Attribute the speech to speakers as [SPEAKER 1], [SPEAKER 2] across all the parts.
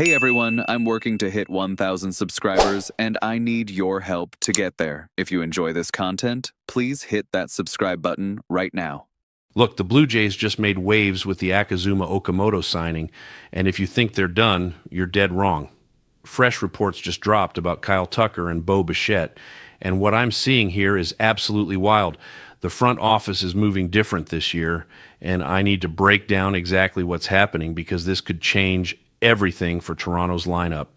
[SPEAKER 1] Hey everyone, I'm working to hit 1,000 subscribers and I need your help to get there. If you enjoy this content, please hit that subscribe button right now.
[SPEAKER 2] Look, the Blue Jays just made waves with the Akazuma Okamoto signing, and if you think they're done, you're dead wrong. Fresh reports just dropped about Kyle Tucker and Bo Bichette, and what I'm seeing here is absolutely wild. The front office is moving different this year, and I need to break down exactly what's happening because this could change everything for Toronto's lineup.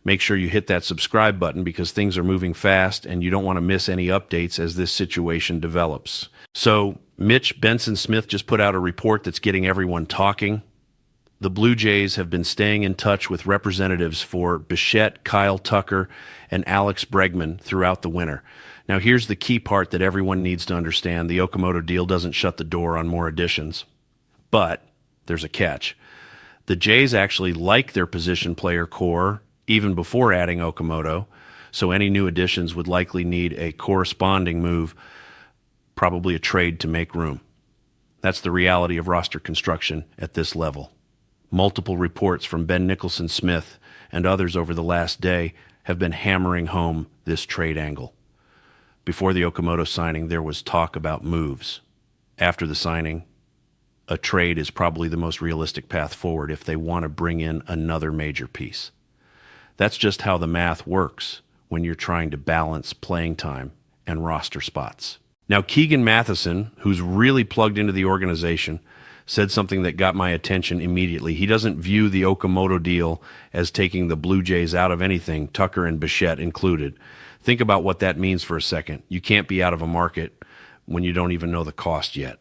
[SPEAKER 2] Make sure you hit that subscribe button because things are moving fast and you don't want to miss any updates as this situation develops. So, Mitch Benson Smith just put out a report that's getting everyone talking. The Blue Jays have been staying in touch with representatives for Bichette, Kyle Tucker, and Alex Bregman throughout the winter. Now, here's the key part that everyone needs to understand. The Okamoto deal doesn't shut the door on more additions. But there's a catch. The Jays actually like their position player core even before adding Okamoto, so any new additions would likely need a corresponding move, probably a trade to make room. That's the reality of roster construction at this level. Multiple reports from Ben Nicholson Smith and others over the last day have been hammering home this trade angle. Before the Okamoto signing, there was talk about moves. After the signing, a trade is probably the most realistic path forward if they want to bring in another major piece. That's just how the math works when you're trying to balance playing time and roster spots. Now, Keegan Matheson, who's really plugged into the organization, said something that got my attention immediately. He doesn't view the Okamoto deal as taking the Blue Jays out of anything, Tucker and Bichette included. Think about what that means for a second. You can't be out of a market when you don't even know the cost yet.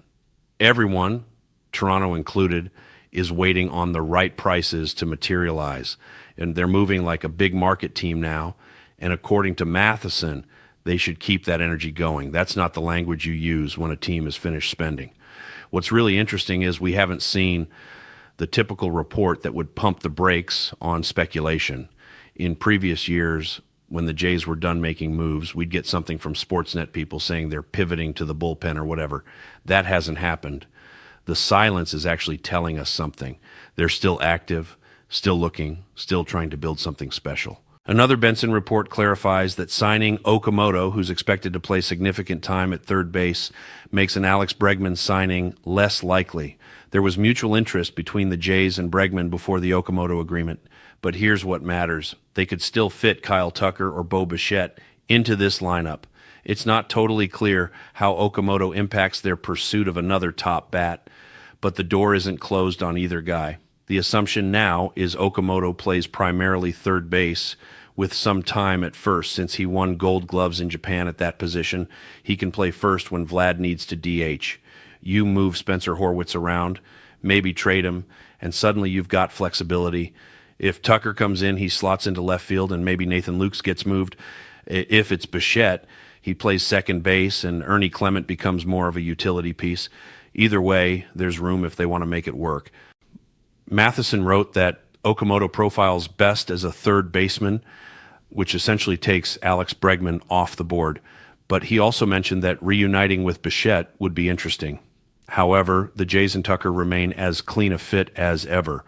[SPEAKER 2] Everyone, Toronto included, is waiting on the right prices to materialize. And they're moving like a big market team now. And according to Matheson, they should keep that energy going. That's not the language you use when a team is finished spending. What's really interesting is we haven't seen the typical report that would pump the brakes on speculation. In previous years, when the Jays were done making moves, we'd get something from Sportsnet people saying they're pivoting to the bullpen or whatever. That hasn't happened. The silence is actually telling us something. They're still active, still looking, still trying to build something special. Another Benson report clarifies that signing Okamoto, who's expected to play significant time at third base, makes an Alex Bregman signing less likely. There was mutual interest between the Jays and Bregman before the Okamoto agreement, but here's what matters. They could still fit Kyle Tucker or Bo Bichette into this lineup. It's not totally clear how Okamoto impacts their pursuit of another top bat, but the door isn't closed on either guy. The assumption now is Okamoto plays primarily third base with some time at first. Since he won gold gloves in Japan at that position, he can play first when Vlad needs to DH. You move Spencer Horwitz around, maybe trade him, and suddenly you've got flexibility. If Tucker comes in, he slots into left field, and maybe Nathan Lukes gets moved. If it's Bichette, he plays second base, and Ernie Clement becomes more of a utility piece. Either way, there's room if they want to make it work. Matheson wrote that Okamoto profiles best as a third baseman, which essentially takes Alex Bregman off the board. But he also mentioned that reuniting with Bichette would be interesting. However, the Jays and Tucker remain as clean a fit as ever.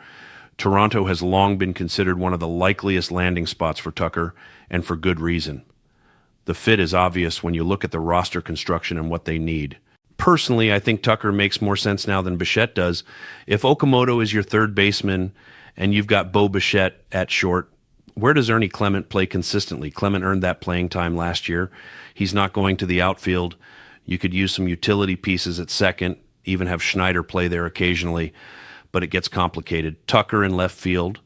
[SPEAKER 2] Toronto has long been considered one of the likeliest landing spots for Tucker, and for good reason. The fit is obvious when you look at the roster construction and what they need. Personally, I think Tucker makes more sense now than Bichette does. If Okamoto is your third baseman and you've got Bo Bichette at short, where does Ernie Clement play consistently? Clement earned that playing time last year. He's not going to the outfield. You could use some utility pieces at second, even have Schneider play there occasionally, but it gets complicated. Tucker in left field,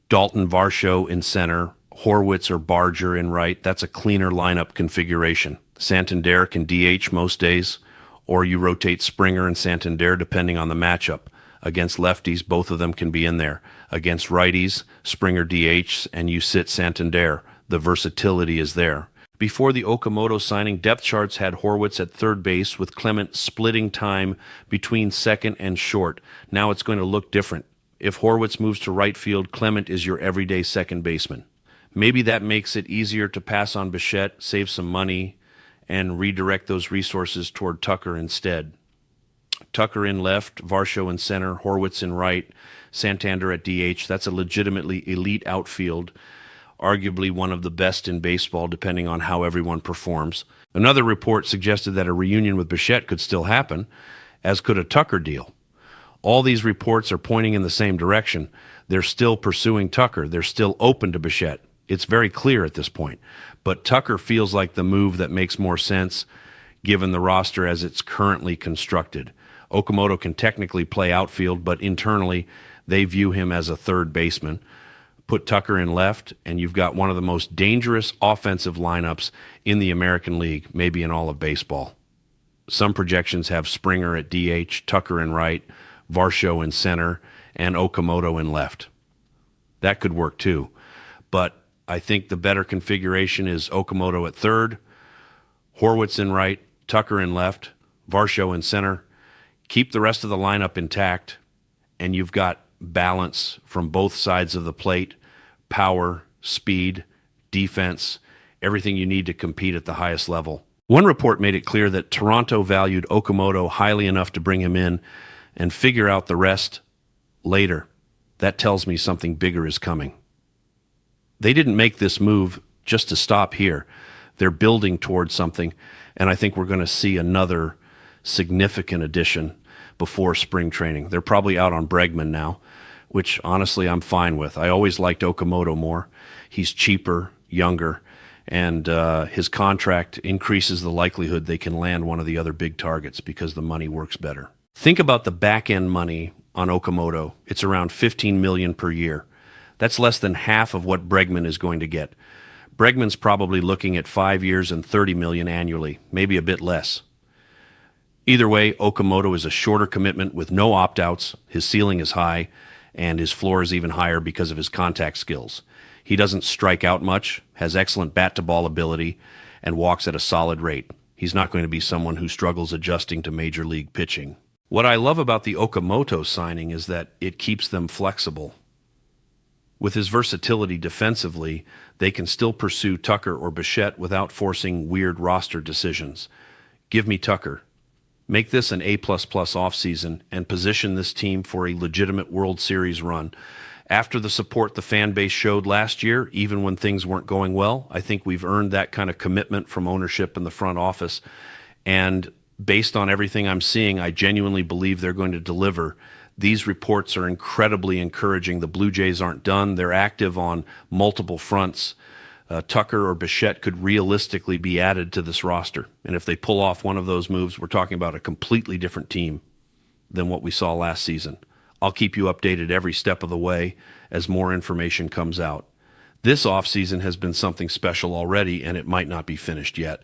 [SPEAKER 2] Dalton Varsho in center, Horwitz or Barger in right. That's a cleaner lineup configuration. Santander can DH most days, or you rotate Springer and Santander depending on the matchup. Against lefties, both of them can be in there. Against righties, Springer DHs, and you sit Santander. The versatility is there. Before the Okamoto signing, depth charts had Horwitz at third base with Clement splitting time between second and short. Now it's going to look different. If Horwitz moves to right field, Clement is your everyday second baseman. Maybe that makes it easier to pass on Bichette, save some money, and redirect those resources toward Tucker instead. Tucker in left, Varsho in center, Horwitz in right, Santander at DH. That's a legitimately elite outfield, arguably one of the best in baseball, depending on how everyone performs. Another report suggested that a reunion with Bichette could still happen, as could a Tucker deal. All these reports are pointing in the same direction. They're still pursuing Tucker. They're still open to Bichette. It's very clear at this point. But Tucker feels like the move that makes more sense given the roster as it's currently constructed. Okamoto can technically play outfield, but internally they view him as a third baseman. Put Tucker in left, and you've got one of the most dangerous offensive lineups in the American League, maybe in all of baseball. Some projections have Springer at DH, Tucker in right, Varsho in center, and Okamoto in left. That could work too. But I think the better configuration is Okamoto at third, Horwitz in right, Tucker in left, Varsho in center. Keep the rest of the lineup intact, and you've got balance from both sides of the plate, power, speed, defense, everything you need to compete at the highest level. One report made it clear that Toronto valued Okamoto highly enough to bring him in and figure out the rest later. That tells me something bigger is coming. They didn't make this move just to stop here. They're building towards something, and I think we're going to see another significant addition before spring training. They're probably out on Bregman now, which honestly I'm fine with. I always liked Okamoto more. He's cheaper, younger, and his contract increases the likelihood they can land one of the other big targets because the money works better. Think about the back-end money on Okamoto. It's around $15 million per year. That's less than half of what Bregman is going to get. Bregman's probably looking at 5 years and $30 million annually, maybe a bit less. Either way, Okamoto is a shorter commitment with no opt-outs. His ceiling is high, and his floor is even higher because of his contact skills. He doesn't strike out much, has excellent bat-to-ball ability, and walks at a solid rate. He's not going to be someone who struggles adjusting to major league pitching. What I love about the Okamoto signing is that it keeps them flexible. With his versatility defensively, they can still pursue Tucker or Bichette without forcing weird roster decisions. Give me Tucker. Make this an A++ offseason and position this team for a legitimate World Series run. After the support the fan base showed last year, even when things weren't going well, I think we've earned that kind of commitment from ownership in the front office. And based on everything I'm seeing, I genuinely believe they're going to deliver. These reports are incredibly encouraging. The Blue Jays aren't done. They're active on multiple fronts. Tucker or Bichette could realistically be added to this roster. And if they pull off one of those moves, we're talking about a completely different team than what we saw last season. I'll keep you updated every step of the way as more information comes out. This offseason has been something special already, and it might not be finished yet.